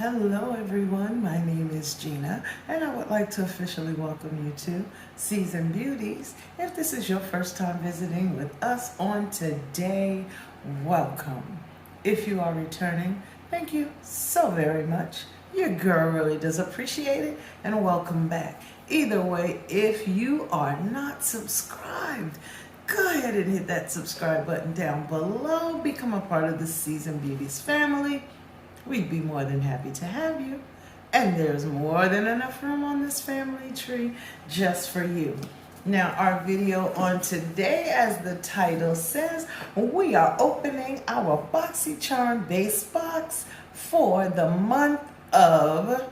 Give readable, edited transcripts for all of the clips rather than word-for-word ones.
Hello everyone, my name is Gina and I would like to officially welcome you to Season Beauties. If this is your first time visiting with us on today, welcome. If you are returning, thank you so very much. Your girl really does appreciate it, and welcome back. Either way, if you are not subscribed, go ahead and hit that subscribe button down below. Become a part of the Season Beauties family. We'd be more than happy to have you. And there's more than enough room on this family tree just for you. Now, our video on today, as the title says, we are opening our BoxyCharm base box for the month of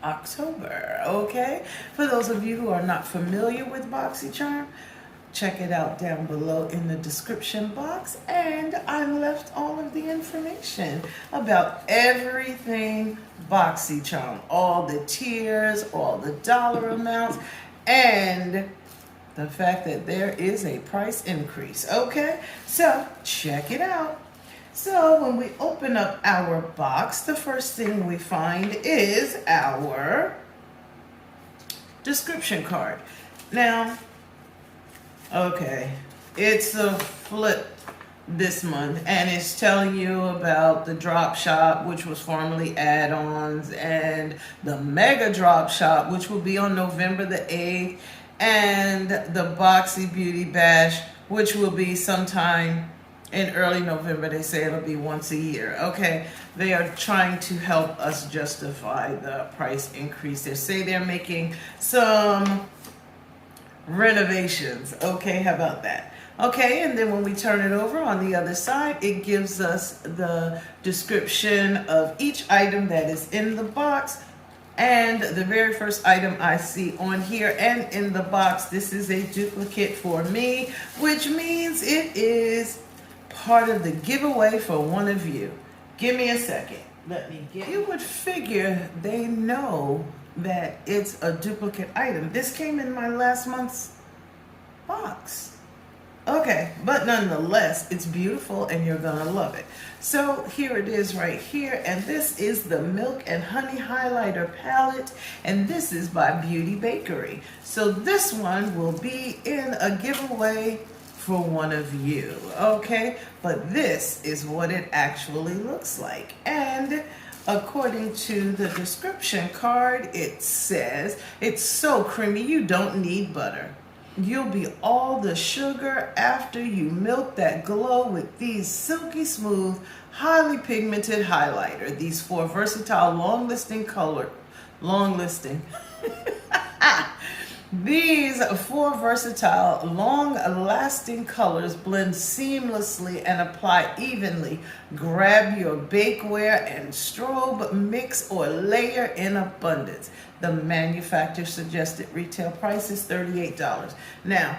October, okay? For those of you who are not familiar with BoxyCharm, check it out down below in the description box, and I left all of the information about everything BoxyCharm, all the tiers, all the dollar amounts, and the fact that there is a price increase, okay? So check it out. So when we open up our box, the first thing we find is our description card. Now, okay, it's a flip this month, and it's telling you about the drop shop, which was formerly add-ons, and the mega drop shop, which will be on November the 8th, and the Boxy Beauty Bash, which will be sometime in early November. They say it'll be once a year. Okay, they are trying to help us justify the price increase. They say they're making some renovations. Okay, how about that? Okay, and then when we turn it over on the other side, it gives us the description of each item that is in the box. And the very first item I see on here and in the box, this is a duplicate for me, which means it is part of the giveaway for one of you. Give me a second. Let me get. You would figure they know that it's a duplicate item. This came in my last month's box. Okay, but nonetheless, it's beautiful and you're gonna love it. So here it is right here, and this is the Milk and Honey Highlighter Palette, and this is by Beauty Bakery. So this one will be in a giveaway for one of you, okay? But this is what it actually looks like. And according to the description card, it says, it's so creamy you don't need butter. You'll be all the sugar after you milk that glow with these silky smooth, highly pigmented highlighter. These four versatile These four versatile, long-lasting colors blend seamlessly and apply evenly. Grab your bakeware and strobe, mix or layer in abundance. The manufacturer suggested retail price is $38. Now,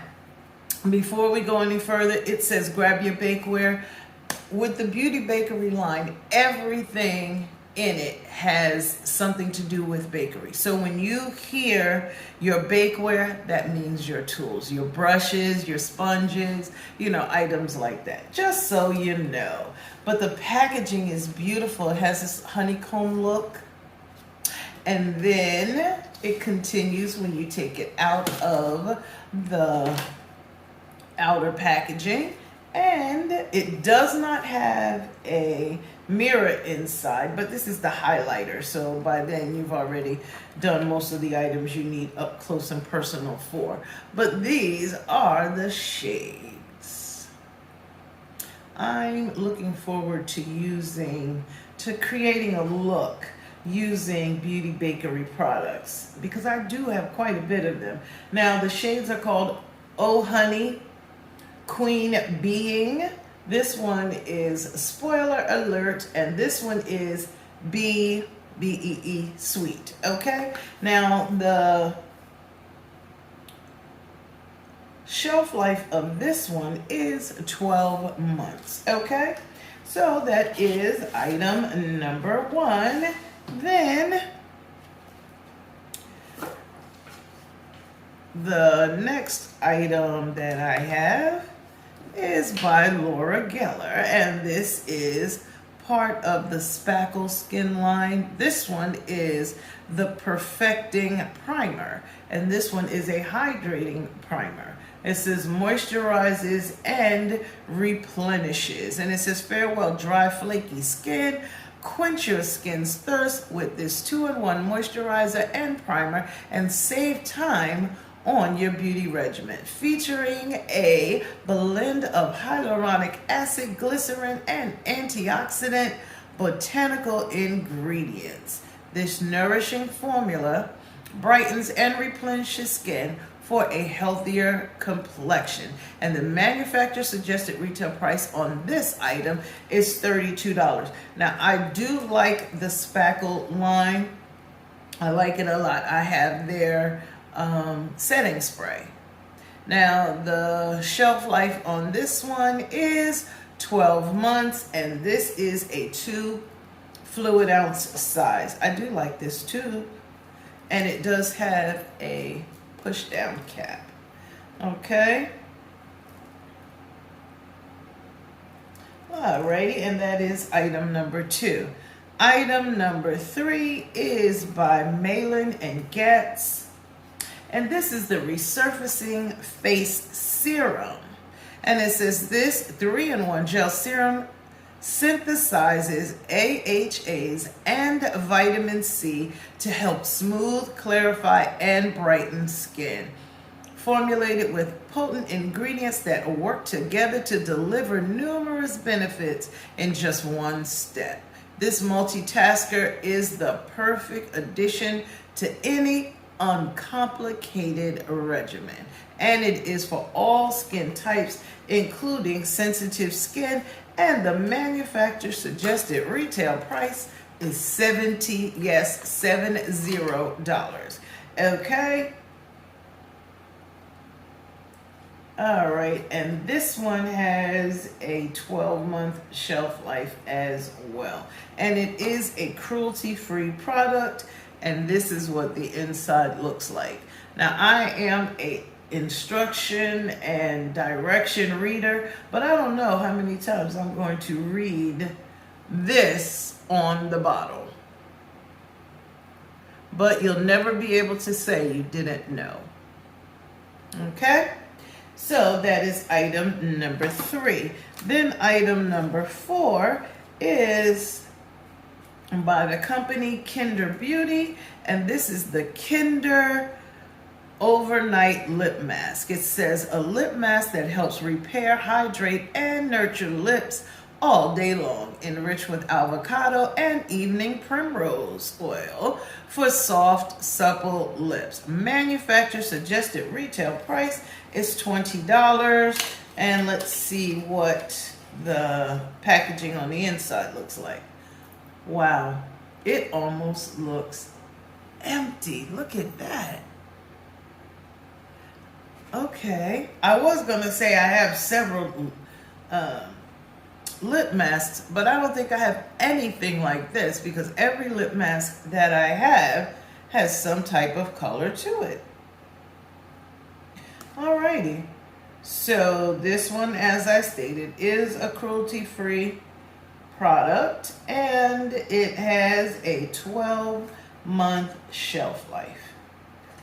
before we go any further, it says grab your bakeware. With the Beauty Bakery line, everything in it has something to do with bakery. So when you hear your bakeware, that means your tools, your brushes, your sponges, you know, items like that, just so you know. But the packaging is beautiful. It has this honeycomb look, and then it continues when you take it out of the outer packaging. And it does not have a mirror inside, but this is the highlighter. So by then you've already done most of the items you need up close and personal for. But these are the shades. I'm looking forward to creating a look using Beauty Bakery products, because I do have quite a bit of them. Now the shades are called Oh Honey, Queen Being. This one is Spoiler Alert, and this one is B-E-E Sweet. Okay, now the shelf life of this one is 12 months. Okay, so that is item number one. Then the next item that I have is by Laura Geller, and this is part of the Spackle Skin line. This one is the Perfecting Primer, and this one is a hydrating primer. It says moisturizes and replenishes, and it says farewell dry flaky skin. Quench your skin's thirst with this 2-in-1 moisturizer and primer and save time on your beauty regimen. Featuring a blend of hyaluronic acid, glycerin, and antioxidant botanical ingredients. This nourishing formula brightens and replenishes skin for a healthier complexion. And the manufacturer suggested retail price on this item is $32. Now, I do like the Spackle line. I like it a lot. I have their setting spray. Now, the shelf life on this one is 12 months, and this is a 2 fluid ounce size. I do like this tube, and it does have a push down cap. Okay. Alrighty, and that is item number 2. Item number 3 is by Malin and Getz, and this is the Resurfacing Face Serum. And it says this 3-in-1 gel serum synthesizes AHAs and vitamin C to help smooth, clarify, and brighten skin. Formulated with potent ingredients that work together to deliver numerous benefits in just one step. This multitasker is the perfect addition to any uncomplicated regimen, and it is for all skin types, including sensitive skin, and the manufacturer suggested retail price is $70. Okay. All right, and this one has a 12-month shelf life as well, and it is a cruelty-free product, and this is what the inside looks like. Now, I am a instruction and direction reader, but I don't know how many times I'm going to read this on the bottle. But you'll never be able to say you didn't know. Okay? So that is item number 3. Then item number 4 is by the company Kndr Beauty, and this is the Kndr Overnight Lip Mask. It says a lip mask that helps repair, hydrate, and nurture lips all day long, enriched with avocado and evening primrose oil for soft, supple lips. Manufacturer suggested retail price is $20. And let's see what the packaging on the inside looks like. Wow, it almost looks empty. Look at that. Okay, I was gonna say I have several lip masks, but I don't think I have anything like this, because every lip mask that I have has some type of color to it. Alrighty, so this one, as I stated, is a cruelty-free product, and it has a 12-month shelf life.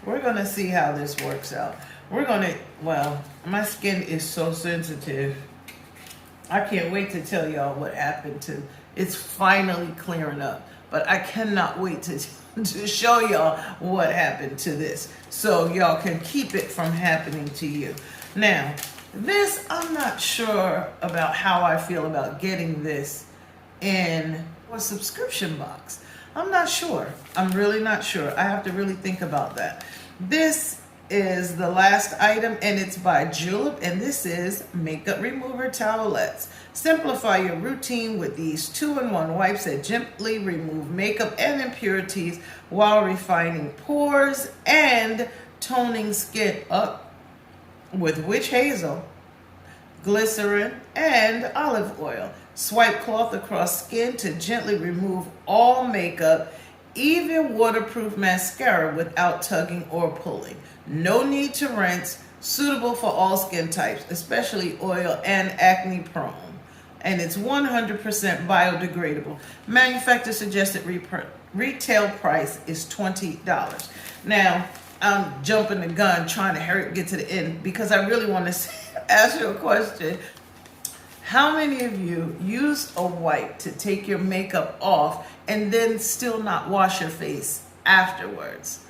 We're gonna see how this works out. Well, my skin is so sensitive. I can't wait to tell y'all what happened to, it's finally clearing up, but I cannot wait to show y'all what happened to this, so y'all can keep it from happening to you. Now, this, I'm not sure about how I feel about getting this in a subscription box. I'm not sure. I'm really not sure. I have to really think about that. This is the last item, and it's by Julep, and this is Makeup Remover Towelettes. Simplify your routine with these 2-in-1 wipes that gently remove makeup and impurities while refining pores and toning skin up with witch hazel, glycerin, and olive oil. Swipe cloth across skin to gently remove all makeup, even waterproof mascara without tugging or pulling. No need to rinse, suitable for all skin types, especially oil and acne prone. and it's 100% biodegradable. Manufacturer suggested retail price is $20. Now, I'm jumping the gun trying to hurry get to the end because I really want to ask you a question. How many of you use a wipe to take your makeup off and then still not wash your face afterwards?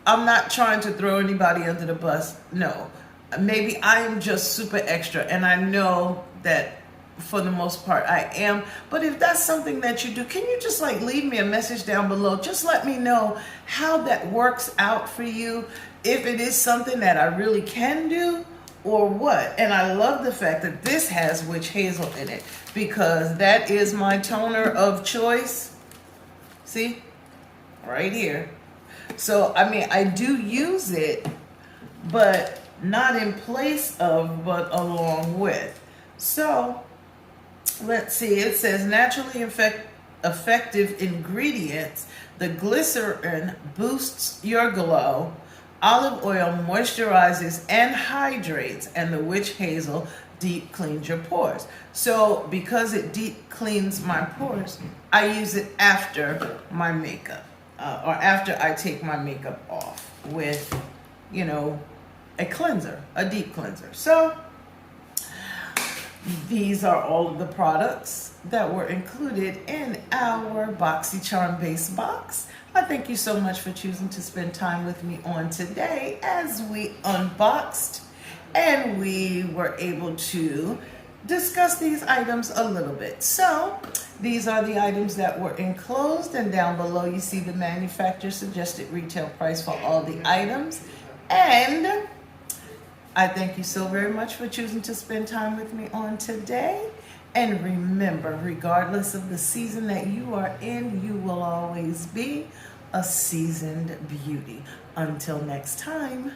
I'm not trying to throw anybody under the bus. No. Maybe I am just super extra, and I know that for the most part I am. But if that's something that you do, can you just like leave me a message down below? Just let me know how that works out for you. If it is something that I really can do or what. And I love the fact that this has witch hazel in it because that is my toner of choice. See? Right here. So, I mean, I do use it, but not in place of, but along with. So, let's see. It says naturally effective ingredients. The glycerin boosts your glow. Olive oil moisturizes and hydrates, and the witch hazel deep cleans your pores. So because it deep cleans my pores, I use it after my makeup or after I take my makeup off with, you know, a cleanser, a deep cleanser. So these are all of the products that were included in our BoxyCharm base box. I thank you so much for choosing to spend time with me on today as we unboxed and we were able to discuss these items a little bit. So these are the items that were enclosed, and down below you see the manufacturer suggested retail price for all the items. And I thank you so very much for choosing to spend time with me on today. And remember, regardless of the season that you are in, you will always be a seasoned beauty. Until next time.